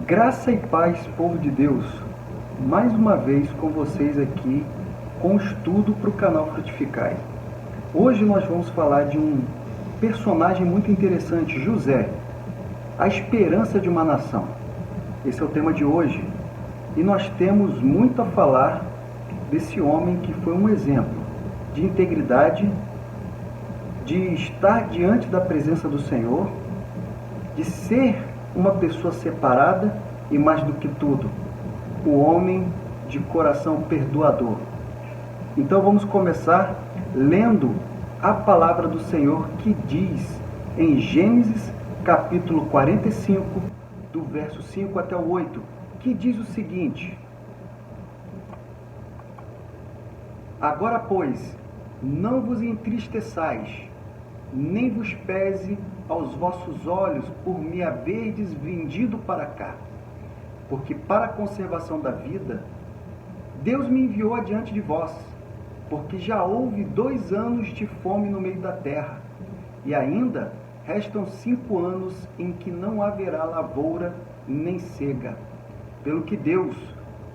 Graça e paz, povo de Deus, mais uma vez com vocês aqui com um estudo para o canal Frutificai. Hoje nós vamos falar de um personagem muito interessante, José, a esperança de uma nação. Esse é o tema de hoje e nós temos muito a falar desse homem que foi um exemplo de integridade, de estar diante da presença do Senhor, de ser uma pessoa separada e, mais do que tudo, o homem de coração perdoador. Então vamos começar lendo a palavra do Senhor que diz em Gênesis capítulo 45, do verso 5 até o 8, que diz o seguinte: Agora, pois, não vos entristeçais, nem vos pese aos vossos olhos por me haverdes vendido para cá, porque para a conservação da vida Deus me enviou adiante de vós, porque já houve 2 anos de fome no meio da terra, e ainda restam 5 anos em que não haverá lavoura nem cega, pelo que Deus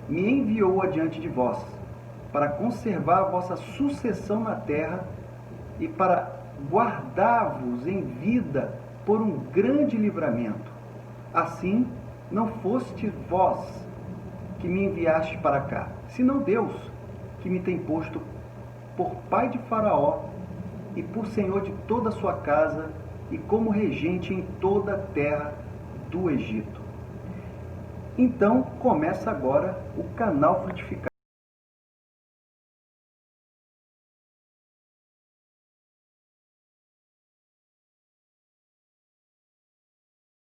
me enviou adiante de vós, para conservar a vossa sucessão na terra e para guardar-vos em vida por um grande livramento. Assim, não foste vós que me enviaste para cá, senão Deus, que me tem posto por pai de Faraó e por senhor de toda a sua casa e como regente em toda a terra do Egito. Então, começa agora o canal Frutificai.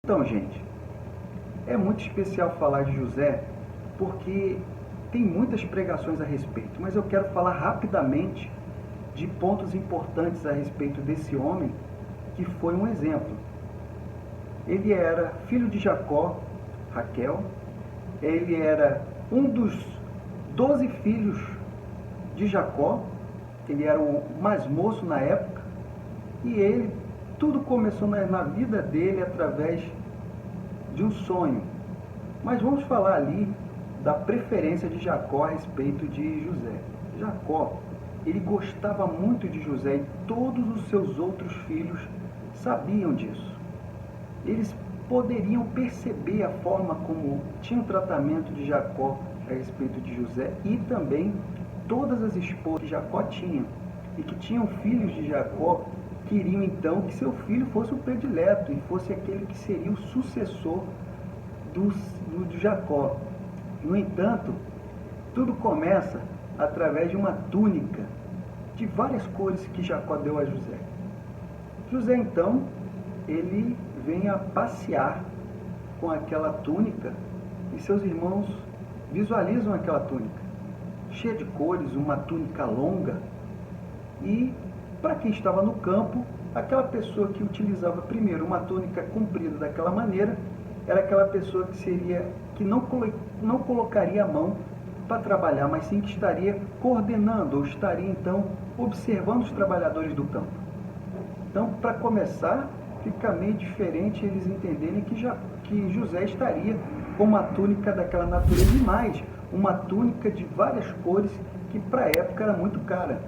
Então, gente, é muito especial falar de José porque tem muitas pregações a respeito, mas eu quero falar rapidamente de pontos importantes a respeito desse homem que foi um exemplo. Ele era filho de Jacó, Raquel, ele era um dos 12 filhos de Jacó, ele era o mais moço na época, e tudo começou na vida dele através de um sonho. Mas vamos falar ali da preferência de Jacó a respeito de José. Jacó, ele gostava muito de José e todos os seus outros filhos sabiam disso. Eles poderiam perceber a forma como tinha o tratamento de Jacó a respeito de José e também todas as esposas que Jacó tinha e que tinham filhos de Jacó queriam então que seu filho fosse o predileto e fosse aquele que seria o sucessor do Jacó. No entanto, tudo começa através de uma túnica de várias cores que Jacó deu a José. José então, ele vem a passear com aquela túnica e seus irmãos visualizam aquela túnica cheia de cores, uma túnica longa, e para quem estava no campo, aquela pessoa que utilizava primeiro uma túnica comprida daquela maneira era aquela pessoa que não colocaria a mão para trabalhar, mas sim que estaria coordenando, ou estaria então observando os trabalhadores do campo. Então, para começar, fica meio diferente eles entenderem que José estaria com uma túnica daquela natureza, e mais, uma túnica de várias cores que para a época era muito cara.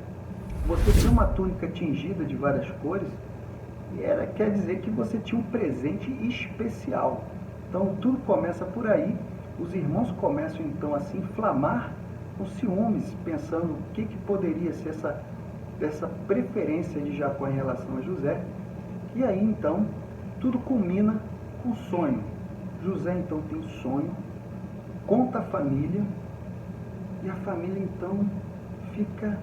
Você ter uma túnica tingida de várias cores quer dizer que você tinha um presente especial. Então tudo começa por aí. Os irmãos começam então a se inflamar com ciúmes, pensando o que poderia ser essa preferência de Jacó em relação a José. E aí então tudo culmina com sonho. José então tem sonho, conta a família, e a família então fica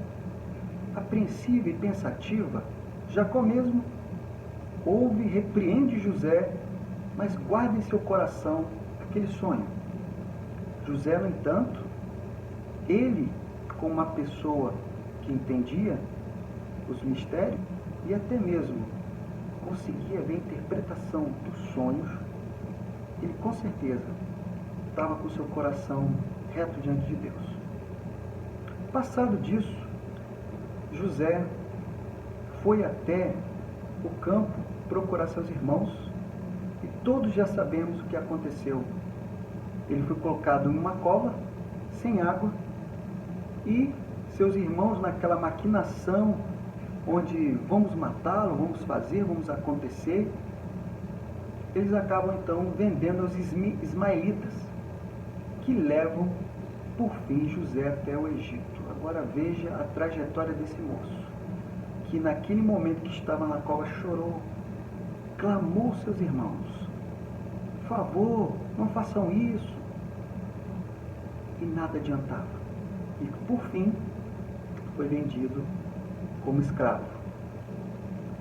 apreensiva e pensativa. Jacó mesmo ouve, repreende José, mas guarda em seu coração aquele sonho. José, no entanto, ele, como uma pessoa que entendia os mistérios e até mesmo conseguia ver a interpretação dos sonhos, ele com certeza estava com seu coração reto diante de Deus. Passado disso, José foi até o campo procurar seus irmãos, e todos já sabemos o que aconteceu. Ele foi colocado em uma cova, sem água, e seus irmãos, naquela maquinação, onde vamos matá-lo, vamos fazer, vamos acontecer, eles acabam então vendendo aos ismaelitas, que levam por fim José até o Egito. Agora veja a trajetória desse moço, que naquele momento que estava na cova chorou, clamou seus irmãos: por favor, não façam isso. E nada adiantava. E por fim, foi vendido como escravo.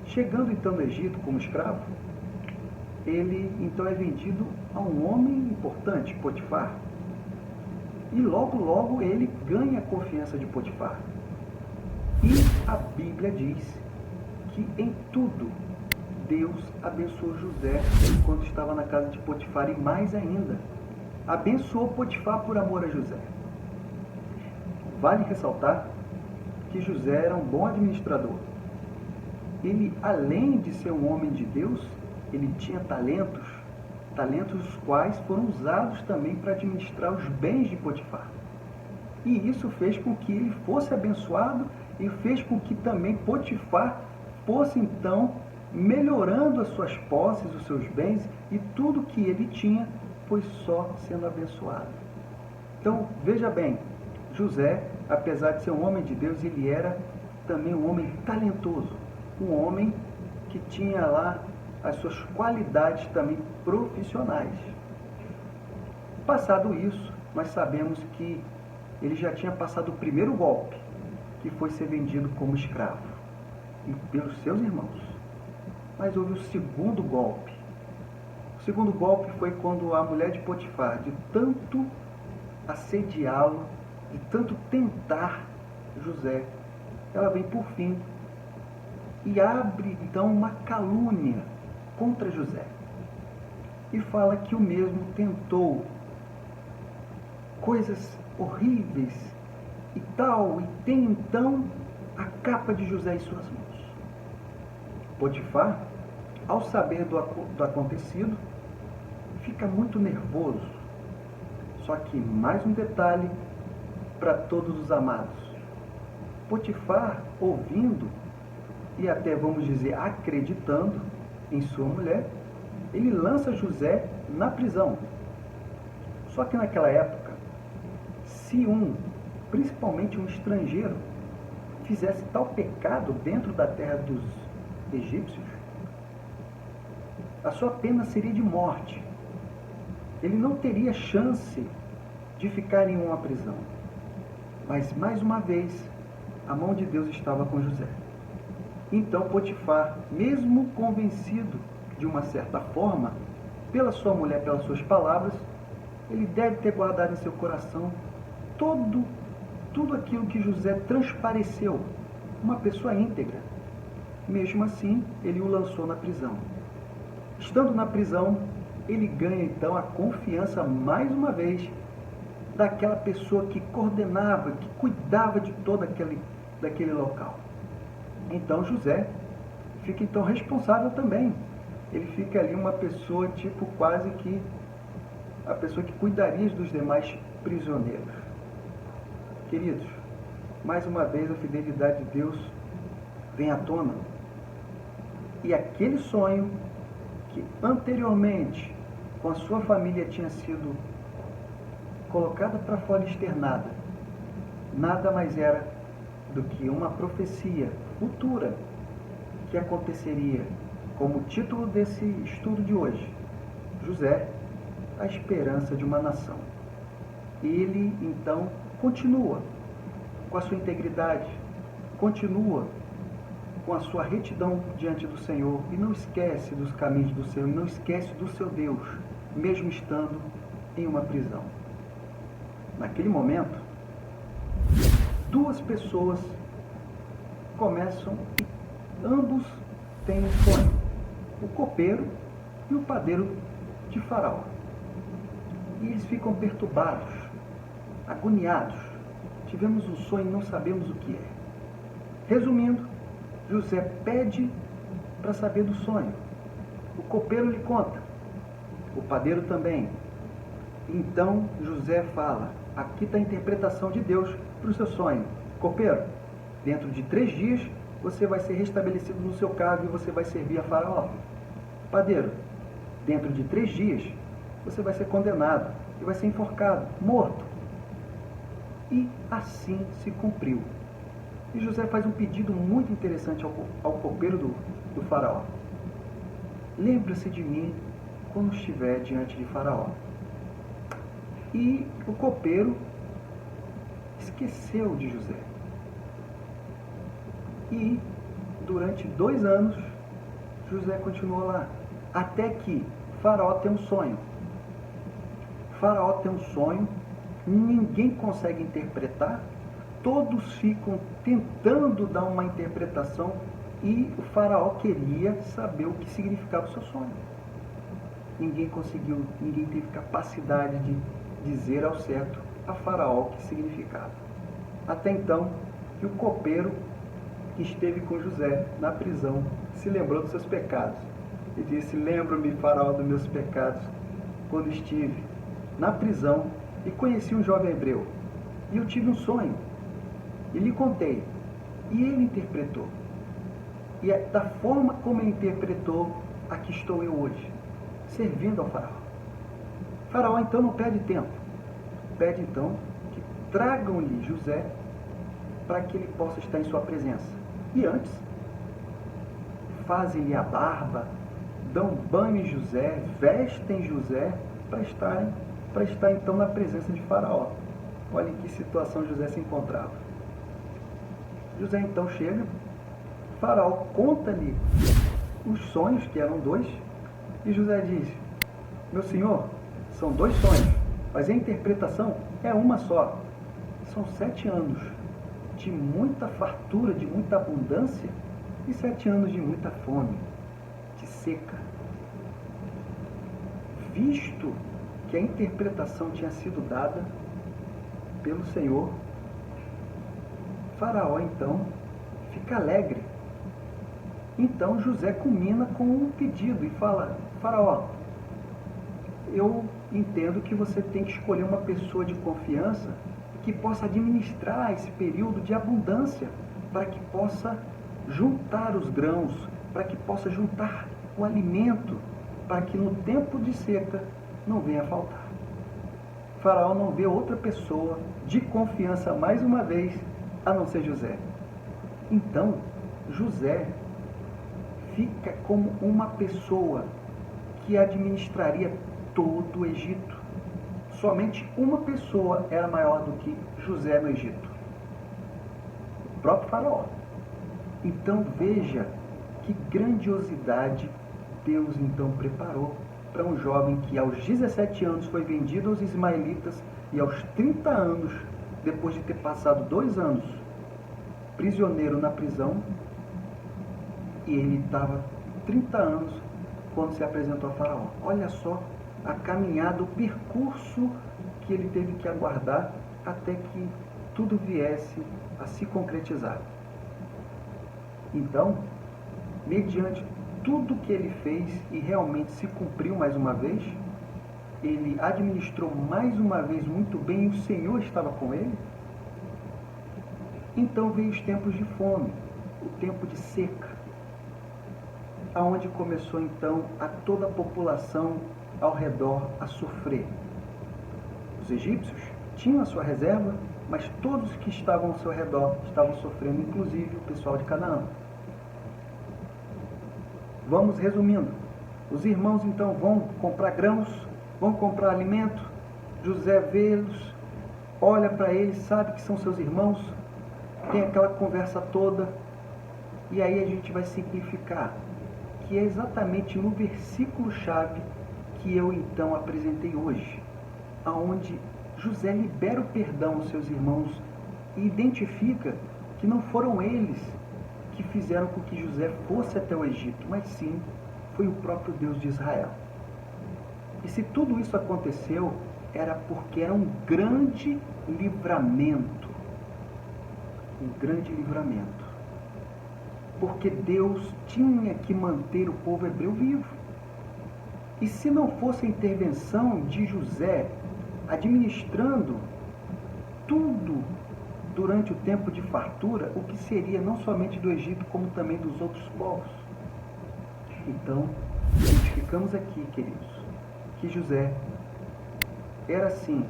Chegando então no Egito como escravo, ele então é vendido a um homem importante, Potifar. E logo ele ganha a confiança de Potifar. E a Bíblia diz que em tudo Deus abençoou José enquanto estava na casa de Potifar, e mais ainda, abençoou Potifar por amor a José. Vale ressaltar que José era um bom administrador. Ele, além de ser um homem de Deus, ele tinha talentos os quais foram usados também para administrar os bens de Potifar. E isso fez com que ele fosse abençoado e fez com que também Potifar fosse então melhorando as suas posses, os seus bens, e tudo que ele tinha foi só sendo abençoado. Então, veja bem, José, apesar de ser um homem de Deus, ele era também um homem talentoso, um homem que tinha lá as suas qualidades também profissionais. Passado isso, nós sabemos que ele já tinha passado o primeiro golpe, que foi ser vendido como escravo, e pelos seus irmãos. Mas houve o segundo golpe. O segundo golpe foi quando a mulher de Potifar, de tanto assediá-lo, de tanto tentar José, ela vem por fim e abre então uma calúnia contra José. E fala que o mesmo tentou coisas horríveis e tal, e tem então a capa de José em suas mãos. Potifar, ao saber do acontecido, fica muito nervoso. Só que mais um detalhe para todos os amados. Potifar, ouvindo e até vamos dizer acreditando em sua mulher, ele lança José na prisão. Só que naquela época, se principalmente um estrangeiro, fizesse tal pecado dentro da terra dos egípcios, a sua pena seria de morte. Ele não teria chance de ficar em uma prisão. Mas, mais uma vez, a mão de Deus estava com José. Então Potifar, mesmo convencido de uma certa forma, pela sua mulher, pelas suas palavras, ele deve ter guardado em seu coração tudo aquilo que José transpareceu, uma pessoa íntegra. Mesmo assim, ele o lançou na prisão. Estando na prisão, ele ganha então a confiança mais uma vez daquela pessoa que coordenava, que cuidava de todo daquele local. Então José fica então responsável também. Ele fica ali uma pessoa tipo quase que a pessoa que cuidaria dos demais prisioneiros. Queridos, mais uma vez a fidelidade de Deus vem à tona. E aquele sonho que anteriormente com a sua família tinha sido colocada para fora, externada, nada mais era do que uma profecia futura que aconteceria, como título desse estudo de hoje: José, a esperança de uma nação. Ele então continua com a sua integridade, continua com a sua retidão diante do Senhor, e não esquece dos caminhos do Senhor, e não esquece do seu Deus, mesmo estando em uma prisão. Naquele momento, duas pessoas começam, e ambos têm um sonho: o copeiro e o padeiro de Faraó. E eles ficam perturbados, agoniados. Tivemos um sonho e não sabemos o que é. Resumindo, José pede para saber do sonho. O copeiro lhe conta, o padeiro também. Então José fala, aqui está a interpretação de Deus para o seu sonho. Copeiro, dentro de 3 dias você vai ser restabelecido no seu cargo e você vai servir a Faraó. Padeiro, dentro de 3 dias você vai ser condenado e vai ser enforcado, morto. E assim se cumpriu. E José faz um pedido muito interessante ao copeiro do Faraó. Lembre-se de mim quando estiver diante de Faraó. E o copeiro esqueceu de José. E durante 2 anos, José continuou lá. Até que Faraó tem um sonho. Faraó tem um sonho, ninguém consegue interpretar, todos ficam tentando dar uma interpretação e o Faraó queria saber o que significava o seu sonho. Ninguém conseguiu, ninguém teve capacidade de dizer ao certo a Faraó o que significava. Até então, que o copeiro que esteve com José na prisão se lembrou dos seus pecados e disse: lembro-me, Faraó, dos meus pecados, quando estive na prisão e conheci um jovem hebreu. E eu tive um sonho e lhe contei. E ele interpretou. E é da forma como ele interpretou, aqui estou eu hoje, servindo ao Faraó. Faraó então não perde tempo. Pede então que tragam-lhe José para que ele possa estar em sua presença. E antes, fazem-lhe a barba, dão banho em José, vestem José para estar então na presença de Faraó. Olha em que situação José se encontrava. José então chega, Faraó conta-lhe os sonhos, que eram 2, e José diz: meu senhor, são 2 sonhos, mas a interpretação é uma só. São 7 anos de muita fartura, de muita abundância, e 7 anos de muita fome, de seca. Visto que a interpretação tinha sido dada pelo Senhor, Faraó então fica alegre. Então José culmina com um pedido e fala: Faraó, eu entendo que você tem que escolher uma pessoa de confiança que possa administrar esse período de abundância, para que possa juntar os grãos, para que possa juntar o alimento, para que no tempo de seca não venha a faltar. Faraó não vê outra pessoa de confiança mais uma vez, a não ser José. Então, José fica como uma pessoa que administraria todo o Egito. Somente uma pessoa era maior do que José no Egito: o próprio Faraó. Então veja que grandiosidade Deus então preparou para um jovem que aos 17 anos foi vendido aos ismaelitas e aos 30 anos, depois de ter passado 2 anos prisioneiro na prisão, e ele estava 30 anos quando se apresentou a Faraó. Olha só a caminhada, o percurso que ele teve que aguardar até que tudo viesse a se concretizar. Então, mediante tudo que ele fez e realmente se cumpriu mais uma vez, ele administrou mais uma vez muito bem e o Senhor estava com ele. Então veio os tempos de fome, o tempo de seca, aonde começou então a toda a população ao redor a sofrer. Os egípcios tinham a sua reserva, mas todos que estavam ao seu redor estavam sofrendo, inclusive o pessoal de Canaã. Vamos resumindo. Os irmãos então vão comprar grãos, vão comprar alimento. José vê-los, olha para eles, sabe que são seus irmãos, tem aquela conversa toda, e aí a gente vai simplificar, que é exatamente no versículo-chave que eu então apresentei hoje, aonde José libera o perdão aos seus irmãos e identifica que não foram eles que fizeram com que José fosse até o Egito, mas sim foi o próprio Deus de Israel. E se tudo isso aconteceu, era porque era um grande livramento. Um grande livramento. Porque Deus tinha que manter o povo hebreu vivo. E se não fosse a intervenção de José, administrando tudo durante o tempo de fartura, o que seria não somente do Egito, como também dos outros povos. Então, identificamos aqui, queridos, que José era, sim,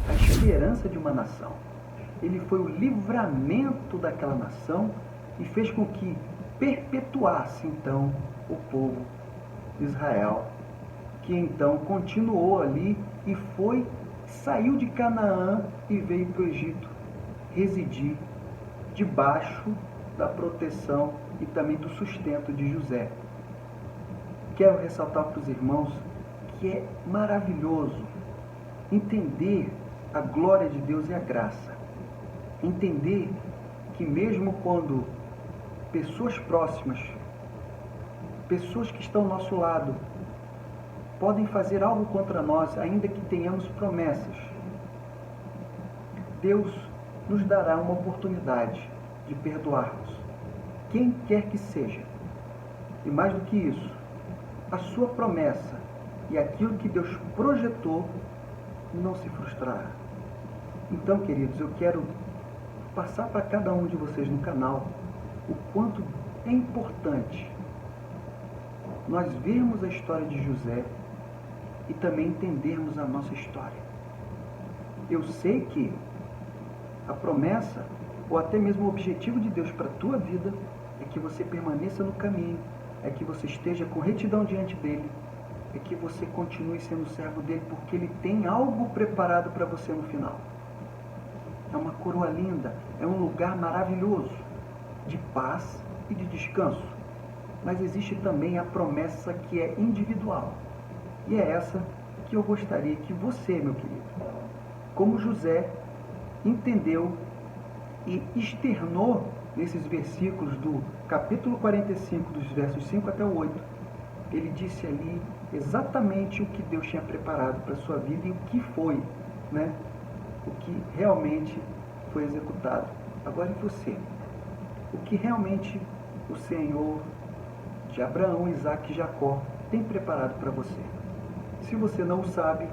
a esperança de uma nação. Ele foi o livramento daquela nação e fez com que perpetuasse, então, o povo de Israel, que então continuou ali e saiu de Canaã e veio para o Egito residir debaixo da proteção e também do sustento de José. Quero ressaltar para os irmãos que é maravilhoso entender a glória de Deus e a graça. Entender que mesmo quando pessoas próximas, pessoas que estão ao nosso lado, podem fazer algo contra nós, ainda que tenhamos promessas, Deus nos dará uma oportunidade de perdoarmos quem quer que seja. E mais do que isso, a sua promessa e aquilo que Deus projetou não se frustrará. Então, queridos, eu quero passar para cada um de vocês no canal o quanto é importante nós vermos a história de José e também entendermos a nossa história. Eu sei que a promessa, ou até mesmo o objetivo de Deus para a tua vida, é que você permaneça no caminho, é que você esteja com retidão diante dele, é que você continue sendo servo dele, porque ele tem algo preparado para você no final. É uma coroa linda, é um lugar maravilhoso, de paz e de descanso. Mas existe também a promessa que é individual. E é essa que eu gostaria que você, meu querido, como José, entendeu e externou nesses versículos do capítulo 45, dos versos 5 até o 8, ele disse ali exatamente o que Deus tinha preparado para a sua vida e o que foi, né? O que realmente foi executado. Agora e você? O que realmente o Senhor de Abraão, Isaque e Jacó tem preparado para você? Se você não o sabe,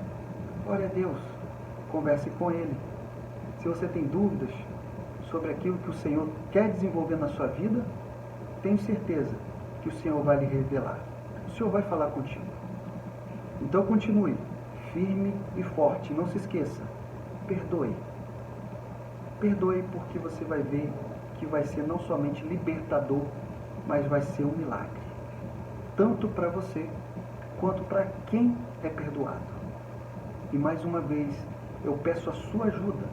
ore a Deus, converse com Ele. Se você tem dúvidas sobre aquilo que o Senhor quer desenvolver na sua vida, tenho certeza que o Senhor vai lhe revelar. O Senhor vai falar contigo. Então continue firme e forte. Não se esqueça, perdoe. Perdoe, porque você vai ver que vai ser não somente libertador, mas vai ser um milagre. Tanto para você, quanto para quem é perdoado. E mais uma vez, eu peço a sua ajuda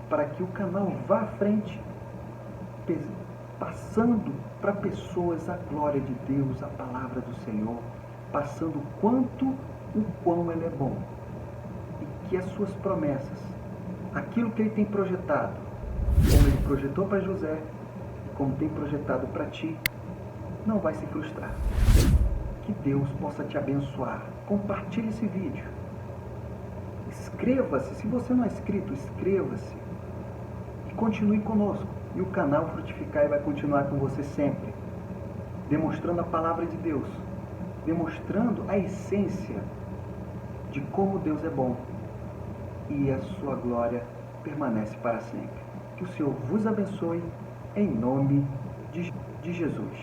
para que o canal vá à frente, passando para pessoas a glória de Deus, a palavra do Senhor, passando o quão Ele é bom. E que as suas promessas, aquilo que Ele tem projetado, como Ele projetou para José, como tem projetado para ti, não vai se frustrar. Que Deus possa te abençoar. Compartilhe esse vídeo. Inscreva-se. Se você não é inscrito, inscreva-se. E continue conosco. E o canal Frutificai vai continuar com você sempre. Demonstrando a palavra de Deus. Demonstrando a essência de como Deus é bom. E a sua glória permanece para sempre. Que o Senhor vos abençoe em nome de Jesus.